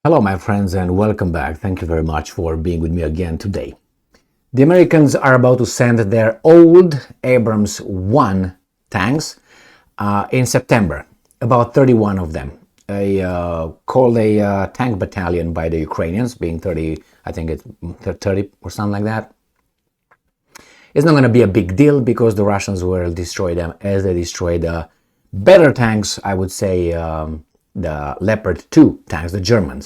Hello, my friends, and welcome back. Thank you very much for being with me again today. The Americans are about to send their old Abrams 1 tanks in September, about 31 of them, called a tank battalion by the Ukrainians, being 30, I think it's 30 or something like that. It's not going to be a big deal because the Russians will destroy them as they destroyed better tanks, I would say, the Leopard 2 tanks, the German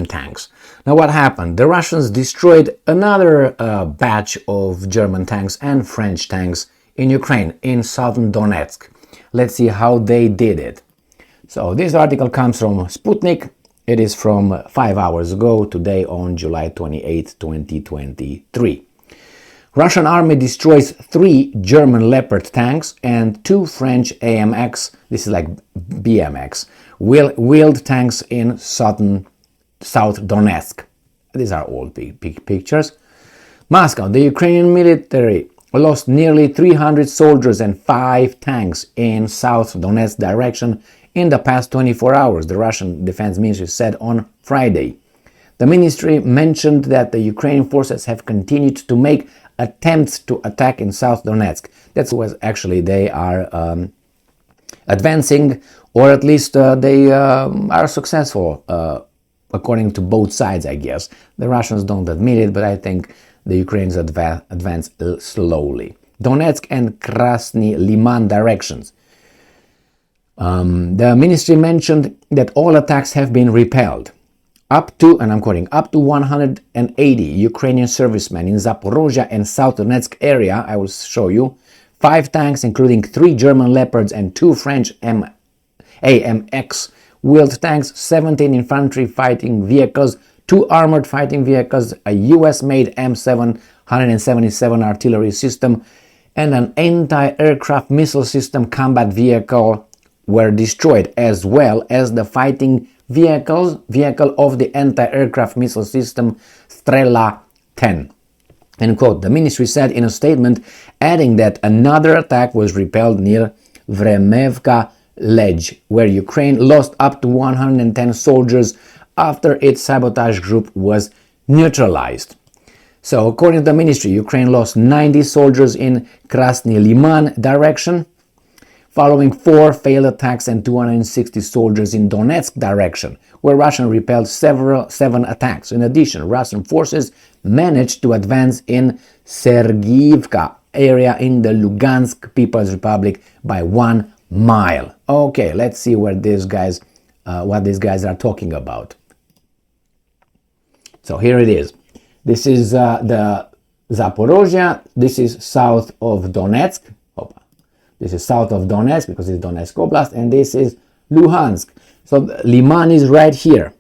tanks. Now what happened? The Russians destroyed another batch of German tanks and French tanks in Ukraine, in southern Donetsk. Let's see how they did it. So this article comes from Sputnik. It is from 5 hours ago, today on July 28, 2023. Russian army destroys 3 German Leopard tanks and 2 French AMX, this is like BMX, wheeled tanks in South Donetsk. These are all big pictures. Moscow, the Ukrainian military lost nearly 300 soldiers and 5 tanks in South Donetsk direction in the past 24 hours, the Russian Defense Ministry said on Friday. The ministry mentioned that the Ukrainian forces have continued to make attempts to attack in South Donetsk. That's what actually they are advancing, or at least they are successful, according to both sides, I guess. The Russians don't admit it, but I think the Ukrainians advance slowly. Donetsk and Krasny Liman directions. The ministry mentioned that all attacks have been repelled. Up to, and I'm quoting, up to 180 Ukrainian servicemen in Zaporozhye and South Donetsk area, I will show you, 5 tanks including 3 German Leopards and 2 French AMX wheeled tanks, 17 infantry fighting vehicles, 2 armored fighting vehicles, a US-made M777 artillery system, and an anti-aircraft missile system combat vehicle were destroyed, as well as the fighting vehicle of the anti-aircraft missile system Strela 10. End quote. The ministry said in a statement, adding that another attack was repelled near Vremevka Ledge, where Ukraine lost up to 110 soldiers after its sabotage group was neutralized. So, according to the ministry, Ukraine lost 90 soldiers in Krasny Liman direction, following 4 failed attacks and 260 soldiers in Donetsk direction, where Russia repelled 7 attacks. In addition, Russian forces managed to advance in Sergiivka area in the Lugansk People's Republic by 1 mile. Okay, let's see what these guys are talking about. So here it is. This is the Zaporozhye. This is south of Donetsk. This is south of Donetsk because it's Donetsk Oblast, and this is Luhansk. So Liman is right here.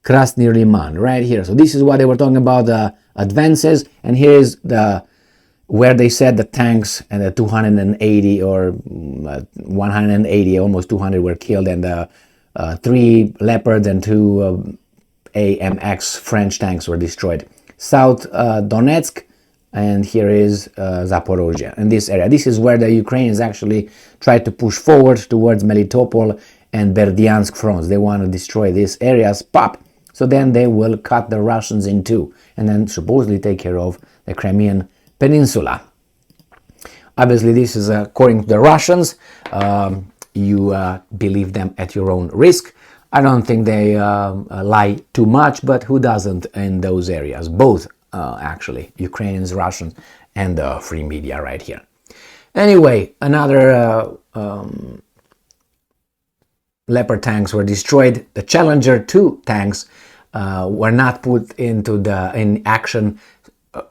Krasny Liman, right here. So this is what they were talking about, the advances, and here is where they said the tanks and the 280 or 180, almost 200 were killed, and the 3 Leopards and 2 AMX French tanks were destroyed. South Donetsk. And here is Zaporozhye, in this area. This is where the Ukrainians actually tried to push forward towards Melitopol and Berdyansk fronts. They want to destroy these areas, so then they will cut the Russians in two, and then supposedly take care of the Crimean Peninsula. Obviously, this is according to the Russians. You believe them at your own risk. I don't think they lie too much, but who doesn't in those areas? Both. Actually, Ukrainians, Russians, and the free media right here. Anyway, another Leopard tanks were destroyed. The Challenger 2 tanks were not put in action.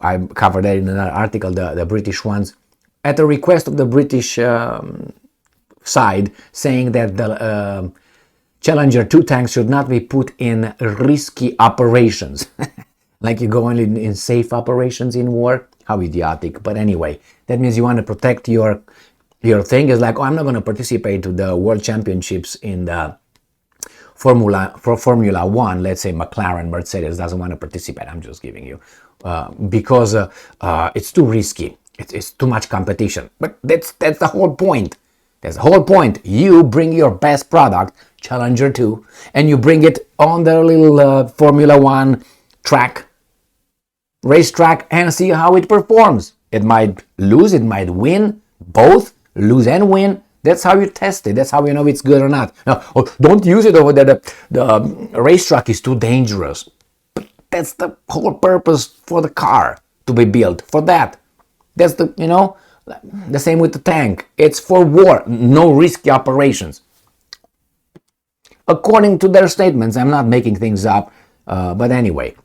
I covered that in another article, the British ones, at the request of the British side, saying that the Challenger 2 tanks should not be put in risky operations. Like you go only in safe operations in war? How idiotic. But anyway, that means you want to protect your thing. It's like, oh, I'm not going to participate to the World Championships in the Formula 1. Let's say McLaren, Mercedes doesn't want to participate. I'm just giving you. Because it's too risky. It's too much competition. But that's the whole point. That's the whole point. You bring your best product, Challenger 2, and you bring it on the little Formula 1 track, racetrack, and see how it performs. It might lose, it might win, both, lose and win. That's how you test it. That's how you know it's good or not. Now, don't use it over there. The racetrack is too dangerous. But that's the whole purpose for the car to be built, for that. That's the same with the tank. It's for war, no risky operations. According to their statements, I'm not making things up, but anyway,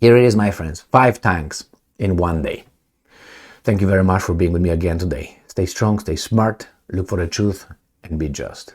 here it is, my friends. 5 tanks in one day. Thank you very much for being with me again today. Stay strong, stay smart, look for the truth, and be just.